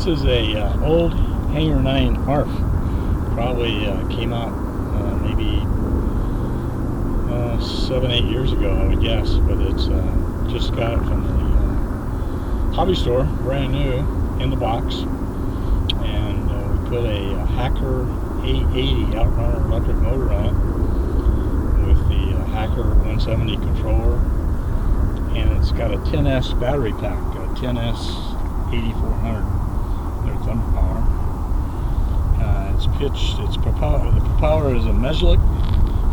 This is a old Hanger 9 ARF. Probably came out maybe 7-8 years ago, I would guess. But it's just got it from the hobby store, brand new, in the box. And we put a Hacker 880 outrunner electric motor on it with the Hacker 170 controller. And it's got a 10S battery pack, a 10S 8400, their Thunderpower. It's pitched, the propeller is a Mejzlik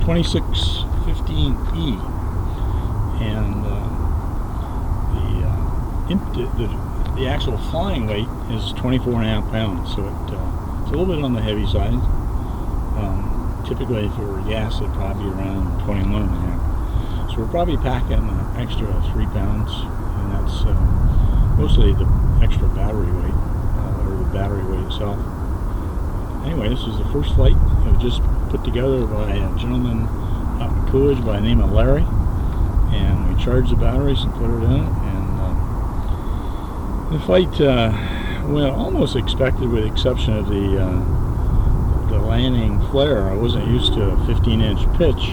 2615E, and the actual flying weight is 24.5 pounds, so it's a little bit on the heavy side. Typically, if it were gas, it'd probably be around 21.5. So we're probably packing an extra 3 pounds, and that's mostly the extra battery weight, or the battery weight itself. Anyway, this is the first flight. It was just put together by a gentleman out in Coolidge by the name of Larry, and we charged the batteries and put it in it, and the flight went almost expected, with the exception of the landing flare. I wasn't used to a 15-inch pitch,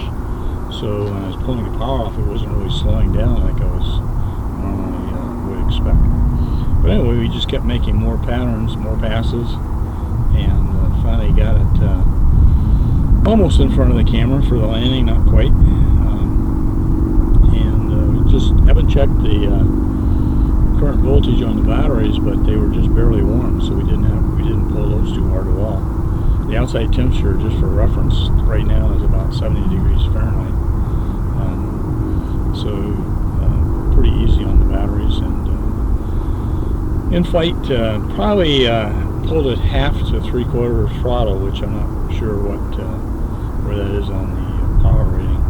so when I was pulling the power off, it wasn't really slowing down like I was normally would expect. But anyway, we just kept making more patterns, more passes, and finally got it almost in front of the camera for the landing, not quite. And we just haven't checked the current voltage on the batteries, but they were just barely warm, so we didn't pull those too hard at all. The outside temperature, just for reference, right now is about 70 degrees Fahrenheit. So pretty easy on the batteries, and in flight probably pulled it half to 3/4 throttle, which I'm not sure where that is on the power rating,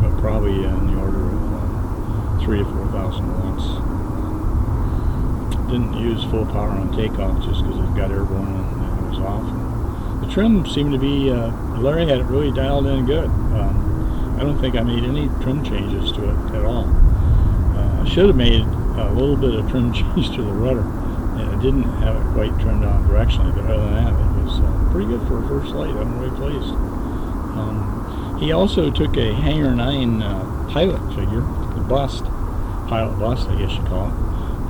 but probably in the order of 3,000 to 4,000 watts. Didn't use full power on takeoff just because it got airborne and it was off. The trim seemed to be, Larry had it really dialed in good. I don't think I made any trim changes to it at all. I should have made a little bit of trim change to the rudder, and I didn't have it quite turned on directionally, but other than that, it was pretty good for a first flight. I'm really pleased. He also took a Hanger 9 pilot figure, the pilot bust, I guess you call it,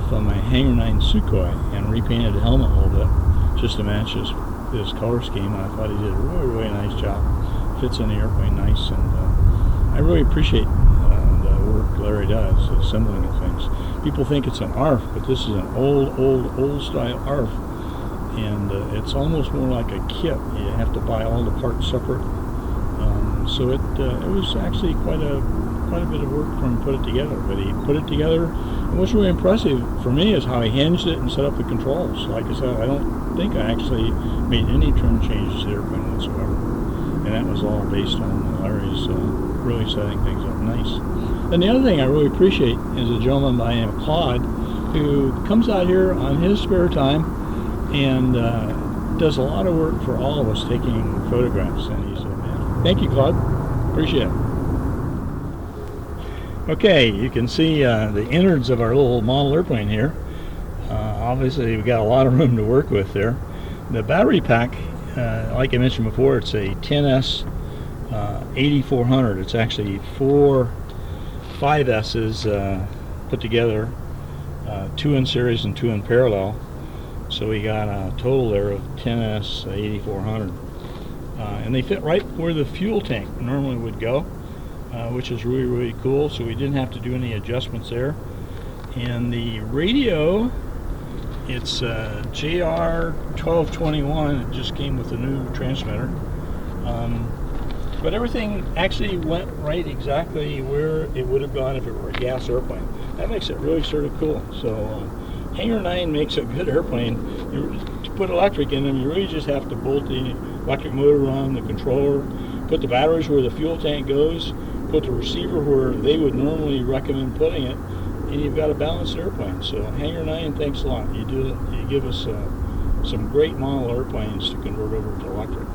from a Hanger 9 Sukhoi, and repainted the helmet a little bit just to match his color scheme. And I thought he did a really, really nice job. Fits in the airplane nice, and I really appreciate the work Larry does, assembling of things. People think it's an ARF, but this is an old style ARF, and it's almost more like a kit. You have to buy all the parts separate. So it was actually quite a bit of work for him to put it together. But he put it together, and what's really impressive for me is how he hinged it and set up the controls. Like I said, I don't think I actually made any trim changes to the airplane whatsoever, and that was all based on Larry's really setting things up nice. And the other thing I really appreciate is a gentleman by the name of Claude, who comes out here on his spare time and does a lot of work for all of us taking photographs. And he's thank you, Claude. Appreciate it. Okay, you can see the innards of our little model airplane here. Obviously, we've got a lot of room to work with there. The battery pack, like I mentioned before, it's a 10S 8400. It's actually 4 5S's put together, 2 in series and 2 in parallel. So we got a total there of 10S 8400. And they fit right where the fuel tank normally would go, which is really, really cool. So we didn't have to do any adjustments there. And the radio, it's JR 1221. It just came with a new transmitter. But everything actually went right exactly where it would have gone if it were a gas airplane. That makes it really sort of cool. So Hanger 9 makes a good airplane. To put electric in them, you really just have to bolt the electric motor on, the controller, put the batteries where the fuel tank goes, put the receiver where they would normally recommend putting it, and you've got a balanced airplane. So Hanger 9, thanks a lot. You give us some great model airplanes to convert over to electric.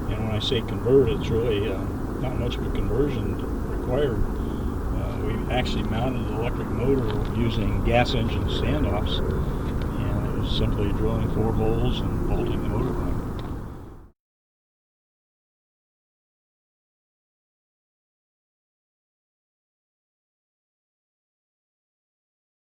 And when I say convert, it's really not much of a conversion required. We actually mounted the electric motor using gas engine standoffs, and it was simply drilling 4 holes and bolting the motor on.